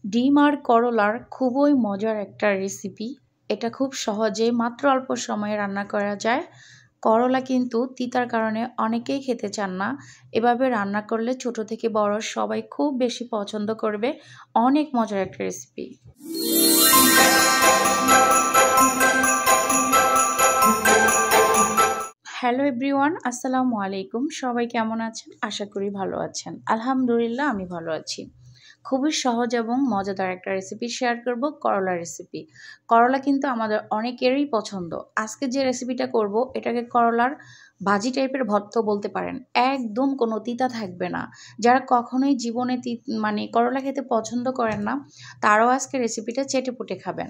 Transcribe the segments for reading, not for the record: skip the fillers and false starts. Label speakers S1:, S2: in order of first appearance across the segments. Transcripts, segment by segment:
S1: ডিম আর করলার খুবই মজার একটা রেসিপি। এটা খুব সহজে মাত্র অল্প সময়ে রান্না করা যায়। করলা কিন্তু তিতার কারণে অনেকেই খেতে চান না। এভাবে রান্না করলে ছোট থেকে বড় সবাই খুব বেশি পছন্দ করবে। অনেক মজার একটা রেসিপি। হ্যালো এভরিওয়ান, আসসালামু আলাইকুম। সবাই কেমন আছেন? আশা করি ভালো আছেন। আলহামদুলিল্লাহ, আমি ভালো আছি। খুবই সহজ এবং মজাদার একটা রেসিপি শেয়ার করব, করলা রেসিপি। করলা কিন্তু আমাদের অনেকেরই পছন্দ। আজকে যে রেসিপিটা করব এটাকে করলার ভাজি টাইপের ভর্তা বলতে পারেন। একদম কোনো তিতা থাকবে না। যারা কখনোই জীবনে মানে করলা খেতে পছন্দ করেন না, তারাও আজকে রেসিপিটা চেটেপুটে খাবেন।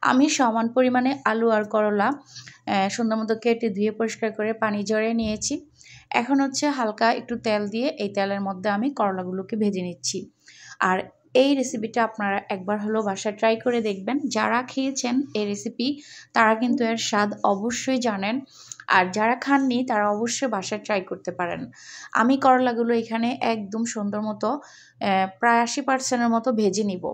S1: আমি সমান পরিমাণে আলু আর করলা সুন্দর মতো কেটে ধুয়ে পরিষ্কার করে পানি ঝরিয়ে নিয়েছি। এখন হচ্ছে হালকা একটু তেল দিয়ে এই তেলের মধ্যে আমি করলাগুলোকে ভেজে নিচ্ছি। আর এই রেসিপিটা আপনারা একবার হলেও বাসায় ট্রাই করে দেখবেন। যারা খেয়েছেন এই রেসিপি তারা কিন্তু এর স্বাদ অবশ্যই জানেন, আর যারা খাননি তারা অবশ্যই বাসায় ট্রাই করতে পারেন। আমি করলাগুলো এখানে একদম সুন্দর মতো প্রায় 80% মতো ভেজে নিব।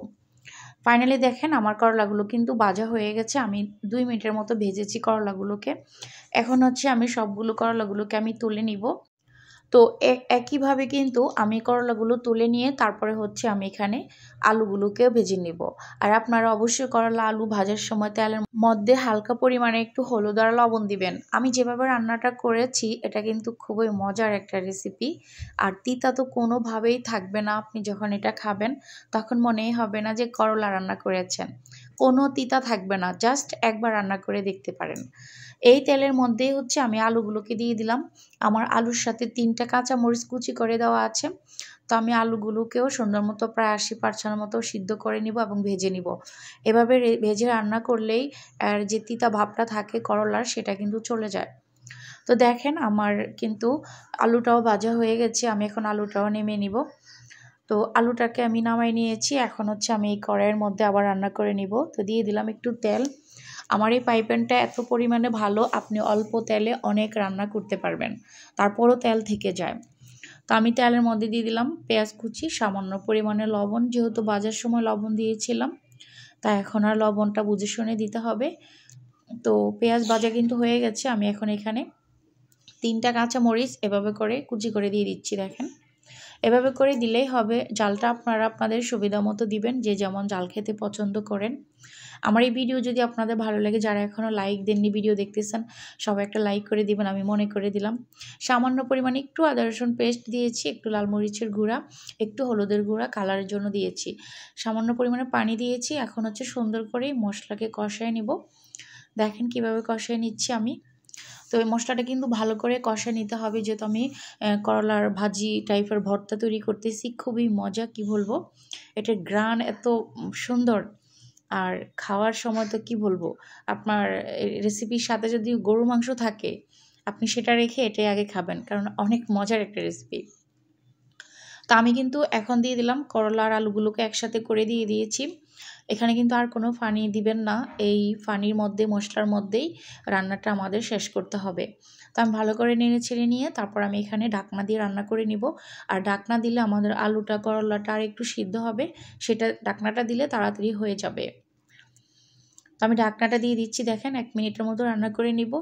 S1: ফাইনালি দেখেন আমার করলাগুলো কিন্তু ভাজা হয়ে গেছে। আমি 2 মিনিটের মতো ভেজেছি করলাগুলোকে। এখন হচ্ছে আমি সবগুলো করলাগুলোকে আমি তুলে নিব। তো একইভাবে কিন্তু আমি করলাগুলো তুলে নিয়ে তারপরে হচ্ছে আমি এখানে আলুগুলোকেও ভেজে নিব। আর আপনারা অবশ্যই করলা আলু ভাজার সময় তেলের মধ্যে হালকা পরিমাণে একটু হলুদ আর লবণ দিবেন। আমি যেভাবে রান্নাটা করেছি এটা কিন্তু খুবই মজার একটা রেসিপি। আর তিতা তো কোনোভাবেই থাকবে না। আপনি যখন এটা খাবেন তখন মনেই হবে না যে করলা রান্না করেছেন। কোনো তিতা থাকবে না। জাস্ট একবার রান্না করে দেখতে পারেন। এই তেলের মধ্যেই হচ্ছে আমি আলুগুলোকে দিয়ে দিলাম। আমার আলুর সাথে 3টা কাঁচামরিচ কুচি করে দেওয়া আছে। তো আমি আলুগুলোকেও সুন্দর মতো প্রায় 80% মতো সিদ্ধ করে নিব এবং ভেজে নিব। এভাবে ভেজে রান্না করলেই আর যে তিতা ভাবটা থাকে করলার সেটা কিন্তু চলে যায়। তো দেখেন আমার কিন্তু আলুটাও ভাজা হয়ে গেছে। আমি এখন আলুটাও নেমে নিব। তো আলুটাকে আমি নামাই নিয়েছি। এখন হচ্ছে আমি এই কড়াইয়ের মধ্যে আবার রান্না করে নিব। তো দিয়ে দিলাম একটু তেল। আমার এই ফ্রাই প্যানটা এত পরিমাণে ভালো, আপনি অল্প তেলে অনেক রান্না করতে পারবেন। তারপরও তেল থেকে যায়। তো আমি তেলের মধ্যে দিয়ে দিলাম পেঁয়াজ কুচি, সামান্য পরিমাণে লবণ, যেহেতু ভাজার সময় লবণ দিয়েছিলাম তাই এখন আর লবণটা বুঝে শুনে দিতে হবে। তো পেঁয়াজ ভাজা কিন্তু হয়ে গেছে। আমি এখন এখানে 3টা কাঁচামরিচ এভাবে করে কুচি করে দিয়ে দিচ্ছি। দেখেন, এভাবে করে দিলেই হবে। জালটা আপনারা আপনাদের সুবিধা মতো দিবেন, যে যেমন জাল খেতে পছন্দ করেন। আমার এই ভিডিও যদি আপনাদের ভালো লাগে, যারা এখনও লাইক দেননি ভিডিও দেখতেছেন, সবাই একটা লাইক করে দিবেন, আমি মনে করে দিলাম। সামান্য পরিমাণে একটু আদা রসুন পেস্ট দিয়েছি, একটু লাল মরিচের গুঁড়া, একটু হলুদের গুঁড়া কালারের জন্য দিয়েছি, সামান্য পরিমাণে পানি দিয়েছি। এখন হচ্ছে সুন্দর করে মশলাকে কষায় নিব। দেখেন কিভাবে কষায় নিচ্ছি আমি। তো এই মশলাটা কিন্তু ভালো করে কষায় নিতে হবে, যেহেতু আমি করলার ভাজি টাইপের ভর্তা তৈরি করতেছি। খুবই মজা, কি বলবো, এটার ঘ্রাণ এত সুন্দর। আর খাওয়ার সময় তো কি বলবো, আপনার রেসিপির সাথে যদি গরু মাংস থাকে আপনি সেটা রেখে এটাই আগে খাবেন, কারণ অনেক মজার একটা রেসিপি। তো আমি কিন্তু এখন দিয়ে দিলাম করলা আর আলুগুলোকে একসাথে করে দিয়ে দিয়েছি। এখানে কিন্তু আর কোনো পানি দিবেন না। এই পানির মধ্যে, মশলার মধ্যেই রান্নাটা আমাদের শেষ করতে হবে। তো আমি ভালো করে নেড়ে ছেড়ে নিয়ে তারপর আমি এখানে ঢাকনা দিয়ে রান্না করে নিব। আর ঢাকনা দিলে আমাদের আলুটা করলাটা আর একটু সিদ্ধ হবে, সেটা ঢাকনাটা দিলে তাড়াতাড়ি হয়ে যাবে। তো আমি ঢাকনাটা দিয়ে দিচ্ছি। দেখেন 1 মিনিটের মতো রান্না করে নিব।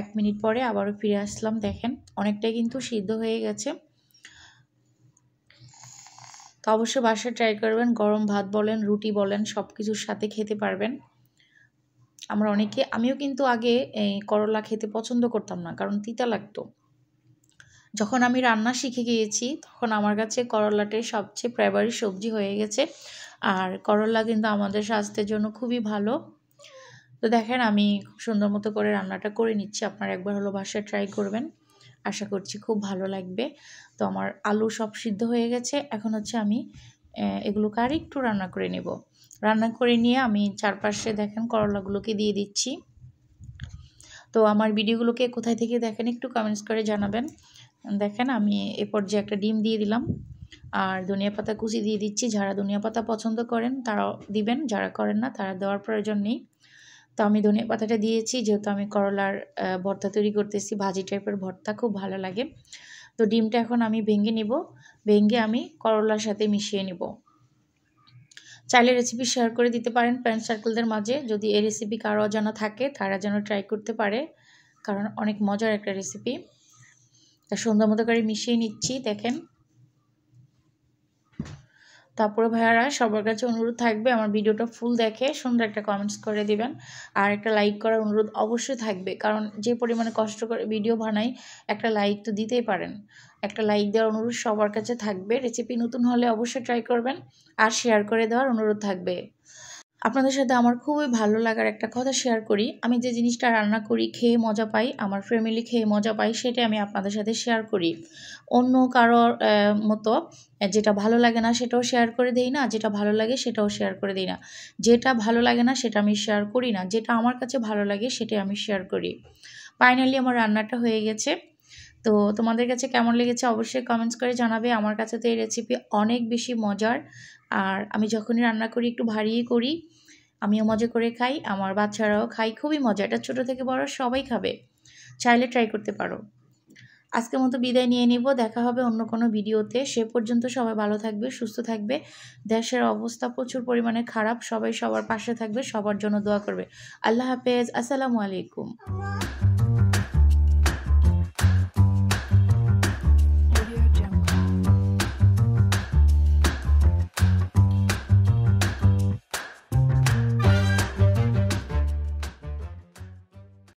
S1: 1 মিনিট পরে আবারও ফিরে আসলাম। দেখেন অনেকটাই কিন্তু সিদ্ধ হয়ে গেছে। তো অবশ্যই বাসায় ট্রাই করবেন। গরম ভাত বলেন, রুটি বলেন, সব কিছুর সাথে খেতে পারবেন। আমিও কিন্তু আগে এই করলা খেতে পছন্দ করতাম না, কারণ তিতা লাগতো। যখন আমি রান্না শিখে গিয়েছি তখন আমার কাছে করলাটাই সবচেয়ে ফেভারিট সবজি হয়ে গেছে। আর করলা কিন্তু আমাদের স্বাস্থ্যের জন্য খুবই ভালো। তো দেখেন আমি খুব সুন্দর মতো করে রান্নাটা করে নিচ্ছি। আপনারা একবার হলো বাসায় ট্রাই করবেন, আশা করছি খুব ভালো লাগবে। তো আমার আলু সব সিদ্ধ হয়ে গেছে। এখন হচ্ছে আমি এগুলোকে আর একটু রান্না করে নেব। রান্না করে নিয়ে আমি চারপাশে দেখেন করলাগুলোকে দিয়ে দিচ্ছি। তো আমার ভিডিওগুলোকে কোথায় থেকে দেখেন একটু কমেন্টস করে জানাবেন। দেখেন আমি এ পর্যায়ে একটা ডিম দিয়ে দিলাম, আর ধনিয়া পাতা কুচি দিয়ে দিচ্ছি। যারা ধনিয়া পাতা পছন্দ করেন তারাও দিবেন, যারা করেন না তারা দেওয়ার প্রয়োজন নেই। তো আমি ধনিয়া পাতাটা দিয়েছি, যেহেতু আমি করলার ভর্তা তৈরি করতেছি, ভাজি টাইপের ভর্তা খুব ভালো লাগে। তো ডিমটা এখন আমি ভেঙে নিব, ভেঙে আমি করলার সাথে মিশিয়ে নিব। চাইলে রেসিপি শেয়ার করে দিতে পারেন ফ্রেন্ড সার্কেলদের মাঝে। যদি এই রেসিপি কারো অজানা থাকে তারা যেন ট্রাই করতে পারে, কারণ অনেক মজার একটা রেসিপি। তা সুন্দর মতো করে মিশিয়ে নিচ্ছি, দেখেন। তারপরে ভাইয়ারা সবার কাছে অনুরোধ থাকবে আমার ভিডিওটা ফুল দেখে সুন্দর একটা কমেন্টস করে দিবেন, আর একটা লাইক করার অনুরোধ অবশ্যই থাকবে, কারণ যে পরিমাণে কষ্ট করে ভিডিও বানাই একটা লাইক তো দিতেই পারেন। একটা লাইক দেওয়ার অনুরোধ সবার কাছে থাকবে। রেসিপি নতুন হলে অবশ্যই ট্রাই করবেন, আর শেয়ার করে দেওয়ার অনুরোধ থাকবে। আপনাদের সাথে আমার খুবই ভালো লাগার একটা কথা শেয়ার করি। আমি যে জিনিসটা রান্না করি, খেয়ে মজা পাই, আমার ফ্যামিলি খেয়ে মজা পাই, সেটাই আমি আপনাদের সাথে শেয়ার করি। অন্য কারোর মতো যেটা ভালো লাগে না সেটাও শেয়ার করে দেই না, যেটা ভালো লাগে সেটাও শেয়ার করে দিই না। যেটা ভালো লাগে না সেটা আমি শেয়ার করি না, যেটা আমার কাছে ভালো লাগে সেটাই আমি শেয়ার করি। ফাইনালি আমার রান্নাটা হয়ে গেছে। তো তোমাদের কাছে কেমন লেগেছে অবশ্যই কমেন্টস করে জানাবে। আমার কাছে তো এই রেসিপি অনেক বেশি মজার, আর আমি যখনই রান্না করি একটু ভারীই করি। আমিও মজা করে খাই, আমার বাচ্চারাও খাই, খুবই মজা। এটা ছোটো থেকে বড় সবাই খাবে, চাইলে ট্রাই করতে পারো। আজকের মতো বিদায় নিয়ে নিব, দেখা হবে অন্য কোনো ভিডিওতে। সে পর্যন্ত সবাই ভালো থাকবে, সুস্থ থাকবে। দেশের অবস্থা প্রচুর পরিমাণে খারাপ, সবাই সবার পাশে থাকবে, সবার জন্য দোয়া করবে। আল্লাহ হাফেজ, আসসালামু আলাইকুম।